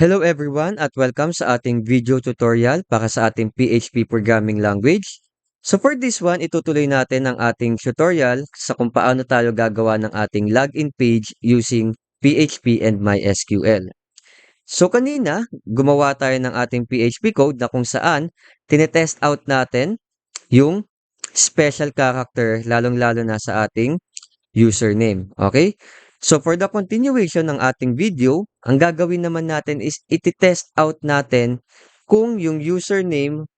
Hello everyone at welcome sa ating video tutorial para sa ating PHP programming language. So for this one, itutuloy natin ang ating tutorial sa kung paano tayo gagawa ng ating login page using PHP and MySQL. So kanina, gumawa tayo ng ating PHP code na kung saan tinetest out natin yung special character lalong-lalo na sa ating username. Okay? So for the continuation ng ating video, ang gagawin naman natin is iti-test out natin kung yung username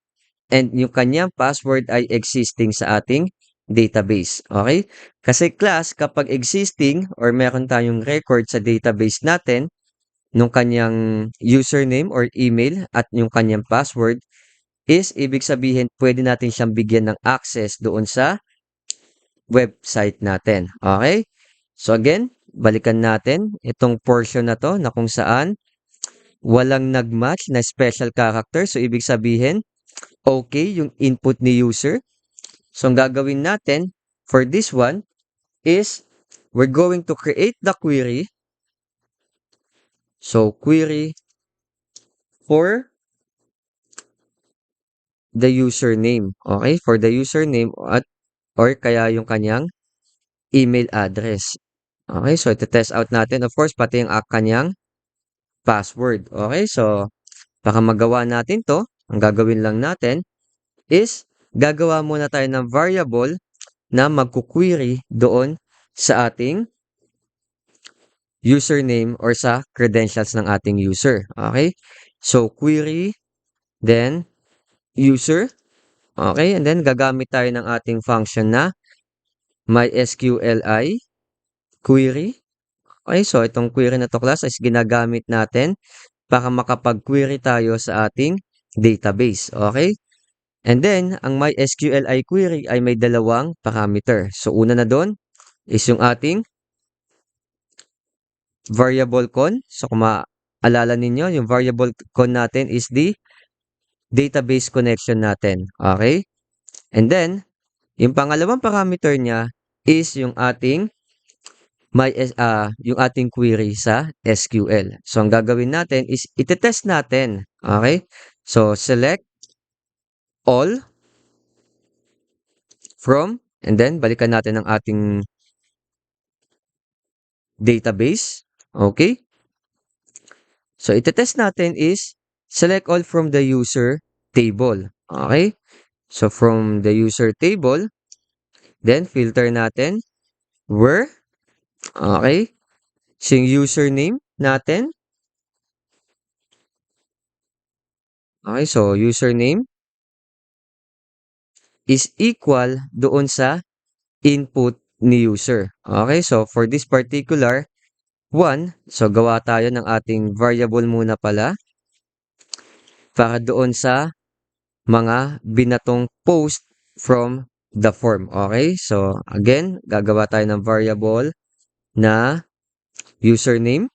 and yung kanyang password ay existing sa ating database. Okay? Kasi class, kapag existing or meron tayong record sa database natin nung kanyang username or email at yung kanyang password is ibig sabihin pwede natin siyang bigyan ng access doon sa website natin. Okay? So again, balikan natin itong portion na to na kung saan walang nagmatch na special character. So ibig sabihin, okay yung input ni user. So ang gagawin natin for this one is we're going to create the query. So query for the username. Okay? For the username at or kaya yung kanyang email address. Okay? So ito-test out natin of course pati yung kanyang password. Okay? So para magawa natin to, ang gagawin lang natin is gagawa muna tayo ng variable na magkuquery doon sa ating username or sa credentials ng ating user. Okay? So, query, then user. Okay? And then, gagamit tayo ng ating function na MySQLi query. Okay? So, itong query na to class is ginagamit natin para makapag-query tayo sa ating database. Okay? And then, ang MySQLi query ay may dalawang parameter. So, una na doon is yung ating variable con. So, kung maalala ninyo, yung variable con natin is the database connection natin. Okay? And then, yung pangalawang parameter niya is yung ating yung ating query sa SQL. So, ang gagawin natin is iti-test natin. Okay? So, select all from, and then balikan natin ang ating database. Okay? So, iti-test natin is select all from the user table. Okay? So, from the user table, then filter natin where. Okay? So, yung username natin. Okay? So, username is equal doon sa input ni user. Okay? So, for this particular one, so gawa tayo ng ating variable muna pala para doon sa mga binatong post from the form. Okay? So, again, gagawa tayo ng variable na username.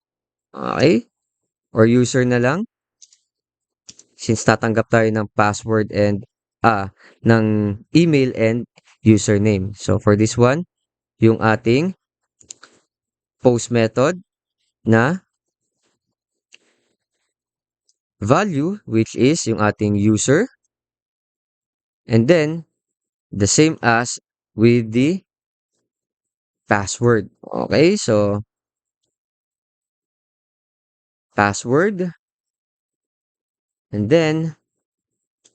Okay? Or user na lang. Since tatanggap tayo ng password and ng email and username. So, for this one, yung ating post method na value, which is yung ating user. And then, the same as with the password. Okay, so password. And then,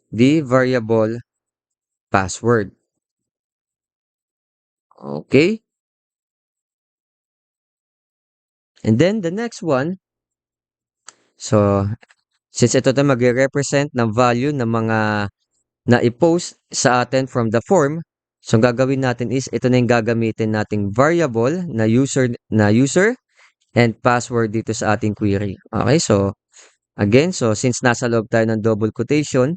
the variable password. Okay. And then, the next one. So, since ito na magre-represent ng value ng mga na-i-post sa atin from the form, so ang gagawin natin is ito na yung gagamitin nating variable na user and password dito sa ating query. Okay, so again, so since nasa loob tayo ng double quotation,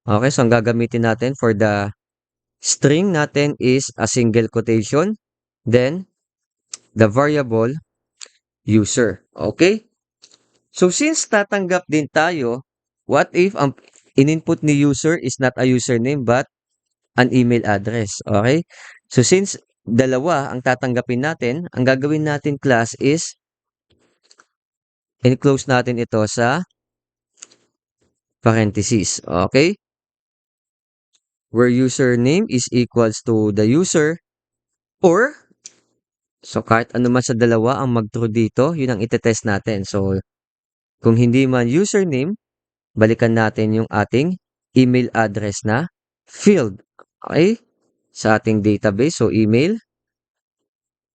okay, so ang gagamitin natin for the string natin is a single quotation, then the variable user. Okay? So since tatanggap din tayo, what if ang in-input ni user is not a username but an email address? Okay? So since dalawa ang tatanggapin natin, ang gagawin natin class is enclose natin ito sa parentheses. Okay? Where username is equals to the user or so kahit ano man sa dalawa ang mag-true dito, yun ang itetest natin. So, kung hindi man username, balikan natin yung ating email address na field. Okay? Sa ating database. So, email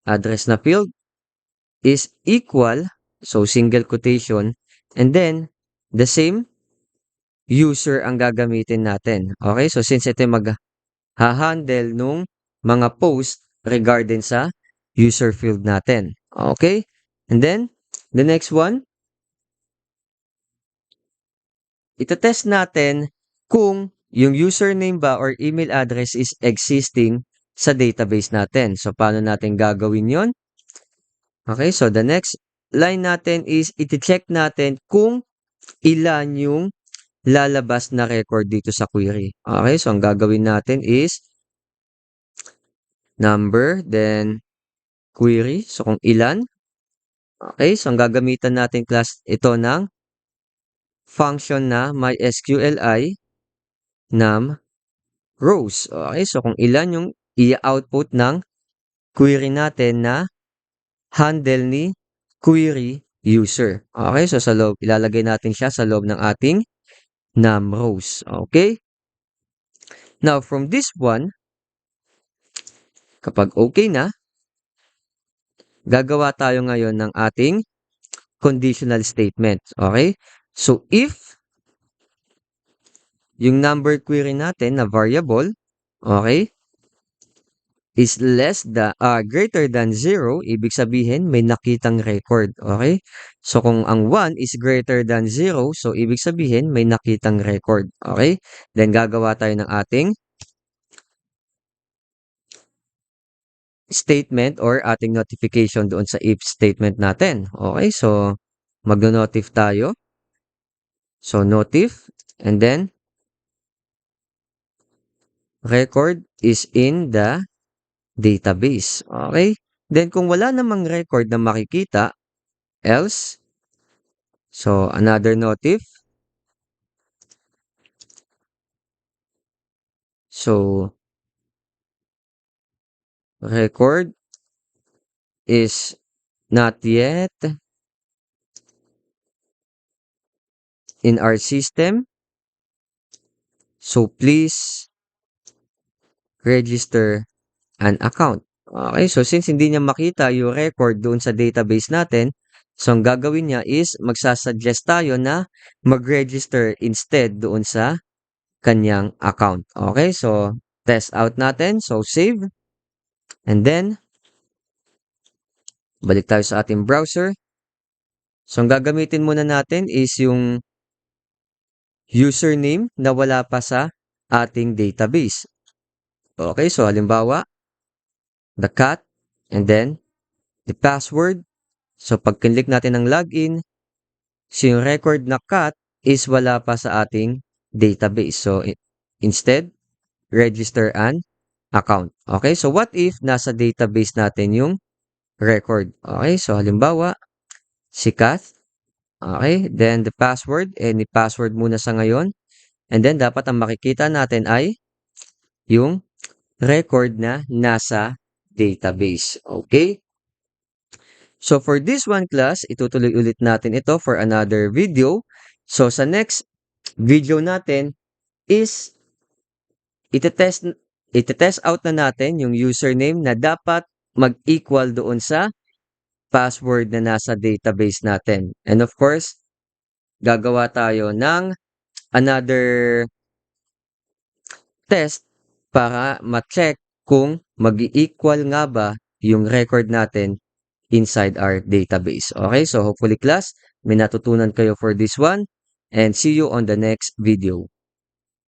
address na field is equal, so single quotation, and then the same user ang gagamitin natin. Okay? So, since ito mag-handle nung mga post regarding sa user field natin. Okay? And then, the next one, itetest natin kung yung username ba or email address is existing sa database natin. So, paano natin gagawin yon? Okay, so the next line natin is iti-check natin kung ilan yung lalabas na record dito sa query. Okay, so ang gagawin natin is number, then query. So, kung ilan. Okay, so ang gagamitan natin class ito ng function na mysqli num rows. Okay, so kung ilan yung i-output ng query natin na handle ni query user. Okay, so sa loob, ilalagay natin siya sa loob ng ating num rows. Okay? Now, from this one, kapag okay na, gagawa tayo ngayon ng ating conditional statement. Okay? So, if yung number query natin na variable, okay, is greater than 0, ibig sabihin may nakitang record. Okay? So, kung ang 1 is greater than 0, so ibig sabihin may nakitang record. Okay? Then, gagawa tayo ng ating statement or ating notification doon sa if statement natin. Okay? So, magno-notif tayo. So, notif. And then, record is in the database. Okay? Then, kung wala namang record na makikita, else, so another notif. So, record is not yet in our system. So, please register an account. Okay, so since hindi niya makita yung record doon sa database natin, so ang gagawin niya is magsasuggest tayo na mag-register instead doon sa kanyang account. Okay, so test out natin. So save. And then, balik tayo sa ating browser. So ang gagamitin muna natin is yung username na wala pa sa ating database. Okay, so halimbawa, the cat, and then the password. So, pag kinlik natin ng login, so yung record na cat is wala pa sa ating database. So, instead, register an account. Okay, so what if nasa database natin yung record? Okay, so halimbawa, si cat. Okay, then the password, any password muna sa ngayon. And then, dapat ang makikita natin ay yung record na nasa database. Okay? So, for this one class, itutuloy ulit natin ito for another video. So, sa next video natin is itetest out na natin yung username na dapat mag-equal doon sa password na nasa database natin. And of course, gagawa tayo ng another test para ma-check kung mag-equal nga ba yung record natin inside our database. Okay, so hopefully class, may natutunan kayo for this one and see you on the next video.